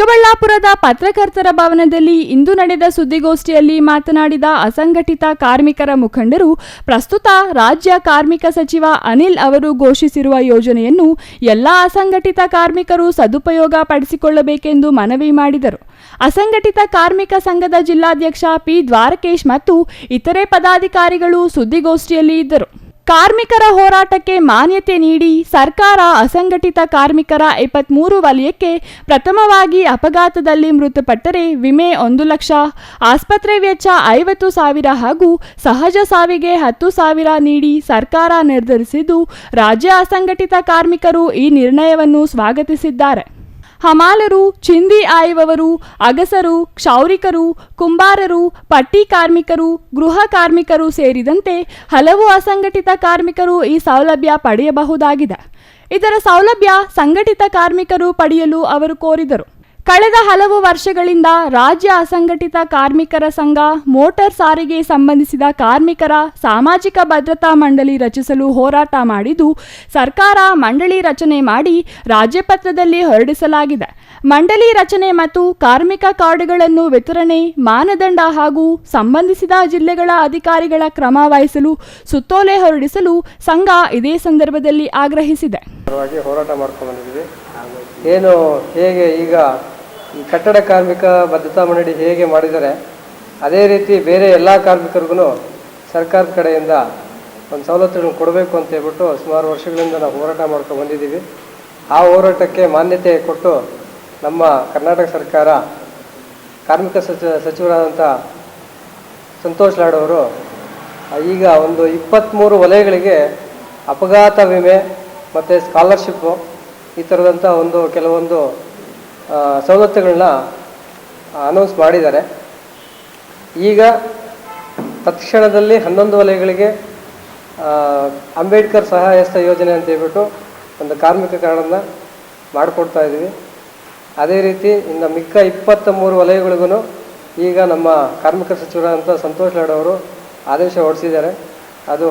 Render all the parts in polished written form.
ಚಿಕ್ಕಬಳ್ಳಾಪುರದ ಪತ್ರಕರ್ತರ ಭವನದಲ್ಲಿ ಇಂದು ನಡೆದ ಸುದ್ದಿಗೋಷ್ಠಿಯಲ್ಲಿ ಮಾತನಾಡಿದ ಅಸಂಘಟಿತ ಕಾರ್ಮಿಕರ ಮುಖಂಡರು, ಪ್ರಸ್ತುತ ರಾಜ್ಯ ಕಾರ್ಮಿಕ ಸಚಿವ ಅನಿಲ್ ಅವರು ಘೋಷಿಸಿರುವ ಯೋಜನೆಯನ್ನು ಎಲ್ಲ ಅಸಂಘಟಿತ ಕಾರ್ಮಿಕರು ಸದುಪಯೋಗ ಪಡಿಸಿಕೊಳ್ಳಬೇಕೆಂದು ಮನವಿ ಮಾಡಿದರು. ಅಸಂಘಟಿತ ಕಾರ್ಮಿಕ ಸಂಘದ ಜಿಲ್ಲಾಧ್ಯಕ್ಷ ಪಿ. ದ್ವಾರಕೇಶ್ ಮತ್ತು ಇತರೆ ಪದಾಧಿಕಾರಿಗಳು ಸುದ್ದಿಗೋಷ್ಠಿಯಲ್ಲಿ ಇದ್ದರು. ಕಾರ್ಮಿಕರ ಹೋರಾಟಕ್ಕೆ ಮಾನ್ಯತೆ ನೀಡಿ ಸರ್ಕಾರ ಅಸಂಘಟಿತ ಕಾರ್ಮಿಕರ 73 ವಲಯಕ್ಕೆ ಪ್ರಥಮವಾಗಿ ಅಪಘಾತದಲ್ಲಿ ಮೃತಪಟ್ಟರೆ ವಿಮೆ 1 ಲಕ್ಷ, ಆಸ್ಪತ್ರೆ ವೆಚ್ಚ 50,000 ಹಾಗೂ ಸಹಜ ಸಾವಿಗೆ 10,000 ನೀಡಿ ಸರ್ಕಾರ ನಿರ್ಧರಿಸಿದ್ದು, ರಾಜ್ಯ ಅಸಂಘಟಿತ ಕಾರ್ಮಿಕರು ಈ ನಿರ್ಣಯವನ್ನು ಸ್ವಾಗತಿಸಿದ್ದಾರೆ. ಹಮಾಲರು, ಚಿಂದಿ ಆಯುವವರು, ಅಗಸರು, ಕ್ಷೌರಿಕರು, ಕುಂಬಾರರು, ಪಟ್ಟಿ ಕಾರ್ಮಿಕರು, ಗೃಹ ಕಾರ್ಮಿಕರು ಸೇರಿದಂತೆ ಹಲವು ಅಸಂಘಟಿತ ಕಾರ್ಮಿಕರು ಈ ಸೌಲಭ್ಯ ಪಡೆಯಬಹುದಾಗಿದೆ. ಇದರ ಸೌಲಭ್ಯ ಸಂಘಟಿತ ಕಾರ್ಮಿಕರು ಪಡೆಯಲು ಅವರು ಕೋರಿದರು. ಕಳೆದ ಹಲವು ವರ್ಷಗಳಿಂದ ರಾಜ್ಯ ಅಸಂಘಟಿತ ಕಾರ್ಮಿಕರ ಸಂಘ ಮೋಟಾರ್ ಸಾರಿಗೆ ಸಂಬಂಧಿಸಿದ ಕಾರ್ಮಿಕರ ಸಾಮಾಜಿಕ ಭದ್ರತಾ ಮಂಡಳಿ ರಚಿಸಲು ಹೋರಾಟ ಮಾಡಿದ್ದು, ಸರ್ಕಾರ ಮಂಡಳಿ ರಚನೆ ಮಾಡಿ ರಾಜ್ಯಪತ್ರದಲ್ಲಿ ಹೊರಡಿಸಲಾಗಿದೆ. ಮಂಡಳಿ ರಚನೆ ಮತ್ತು ಕಾರ್ಮಿಕ ಕಾರ್ಡ್ಗಳನ್ನು ವಿತರಣೆ, ಮಾನದಂಡ ಹಾಗೂ ಸಂಬಂಧಿಸಿದ ಜಿಲ್ಲೆಗಳ ಅಧಿಕಾರಿಗಳ ಕ್ರಮ ವಹಿಸಲು ಸುತ್ತೋಲೆ ಹೊರಡಿಸಲು ಸಂಘ ಇದೇ ಸಂದರ್ಭದಲ್ಲಿ ಆಗ್ರಹಿಸಿದೆ. ಹೋರಾಟ ಮಾಡ್ಕೊಂಡು ಬಂದಿದ್ದೀವಿ. ಏನು ಹೇಗೆ ಈಗ ಈ ಕಟ್ಟಡ ಕಾರ್ಮಿಕ ಭದ್ರತಾ ಮಂಡಳಿ ಹೇಗೆ ಮಾಡಿದ್ದಾರೆ, ಅದೇ ರೀತಿ ಬೇರೆ ಎಲ್ಲ ಕಾರ್ಮಿಕರಿಗೂ ಸರ್ಕಾರದ ಕಡೆಯಿಂದ ಒಂದು ಸವಲತ್ತುಗಳನ್ನು ಕೊಡಬೇಕು ಅಂತ ಹೇಳ್ಬಿಟ್ಟು ಸುಮಾರು ವರ್ಷಗಳಿಂದ ನಾವು ಹೋರಾಟ ಮಾಡ್ಕೊಂಡು ಬಂದಿದ್ದೀವಿ. ಆ ಹೋರಾಟಕ್ಕೆ ಮಾನ್ಯತೆ ಕೊಟ್ಟು ನಮ್ಮ ಕರ್ನಾಟಕ ಸರ್ಕಾರ ಕಾರ್ಮಿಕ ಸಚಿವರಾದಂಥ ಸಂತೋಷ್ ಲಾಡ್ ಅವರು ಈಗ ಒಂದು 23 ವಲಯಗಳಿಗೆ ಅಪಘಾತ ವಿಮೆ ಮತ್ತು ಸ್ಕಾಲರ್ಶಿಪ್ಪು ಈ ಥರದಂಥ ಕೆಲವೊಂದು ಸವಲತ್ತುಗಳನ್ನ ಅನೌನ್ಸ್ ಮಾಡಿದ್ದಾರೆ. ಈಗ ತತ್ಕ್ಷಣದಲ್ಲಿ 11 ವಲಯಗಳಿಗೆ ಅಂಬೇಡ್ಕರ್ ಸಹಾಯಸ್ತ ಯೋಜನೆ ಅಂತ ಹೇಳ್ಬಿಟ್ಟು ಒಂದು ಕಾರ್ಮಿಕ ಕಾರ್ಡನ್ನು ಮಾಡಿಕೊಡ್ತಾ ಇದ್ದೀವಿ. ಅದೇ ರೀತಿ ಇನ್ನು ಮಿಕ್ಕ 23 ವಲಯಗಳಿಗೂ ಈಗ ನಮ್ಮ ಕಾರ್ಮಿಕ ಸಚಿವರಾದಂಥ ಸಂತೋಷ್ ಲಾಡ್ ಅವರು ಆದೇಶ ಹೊರಡಿಸಿದ್ದಾರೆ. ಅದು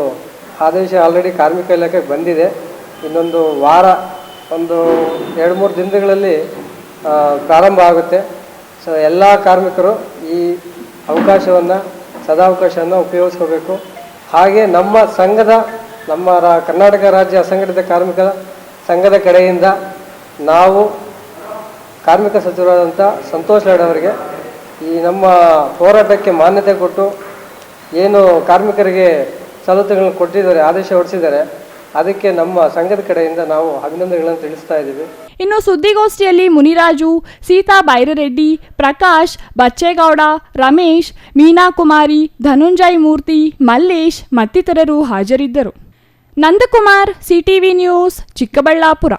ಆದೇಶ ಆಲ್ರೆಡಿ ಕಾರ್ಮಿಕ ಇಲಾಖೆಗೆ ಬಂದಿದೆ. ಇನ್ನೊಂದು ವಾರ, ಒಂದು 2-3 ದಿನಗಳಲ್ಲಿ ಪ್ರಾರಂಭ ಆಗುತ್ತೆ. ಸೊ ಎಲ್ಲ ಕಾರ್ಮಿಕರು ಈ ಅವಕಾಶವನ್ನು ಸದಾವಕಾಶವನ್ನು ಉಪಯೋಗಿಸ್ಕೋಬೇಕು. ಹಾಗೆ ನಮ್ಮ ಸಂಘದ ಕರ್ನಾಟಕ ರಾಜ್ಯ ಅಸಂಘಟಿತ ಕಾರ್ಮಿಕ ಸಂಘದ ಕಡೆಯಿಂದ ನಾವು ಕಾರ್ಮಿಕ ಸಚಿವರಾದಂಥ ಸಂತೋಷ್ ಲಾಡ್ ಅವರಿಗೆ ಈ ನಮ್ಮ ಹೋರಾಟಕ್ಕೆ ಮಾನ್ಯತೆ ಕೊಟ್ಟು ಏನು ಕಾರ್ಮಿಕರಿಗೆ ಸವಲತ್ತುಗಳನ್ನು ಕೊಟ್ಟಿದ್ದಾರೆ, ಆದೇಶ ಹೊರಡಿಸಿದ್ದಾರೆ, ಅದಕ್ಕೆ ನಮ್ಮ ಸಂಘದ ಕಡೆಯಿಂದ ನಾವು ಅಭಿನಂದನೆಗಳನ್ನು ತಿಳಿಸ್ತಾ ಇದ್ದೀವಿ. ಇನ್ನು ಸುದ್ದಿಗೋಷ್ಠಿಯಲ್ಲಿ ಮುನಿರಾಜು, ಸೀತಾ ಬೈರರೆಡ್ಡಿ, ಪ್ರಕಾಶ್, ಬಚ್ಚೇಗೌಡ, ರಮೇಶ್, ಮೀನಾ ಕುಮಾರಿ, ಧನುಂಜಯ್ ಮೂರ್ತಿ, ಮಲ್ಲೇಶ್ ಮತ್ತಿತರರು ಹಾಜರಿದ್ದರು. Nandakumar, CTV news, Chikkaballapur.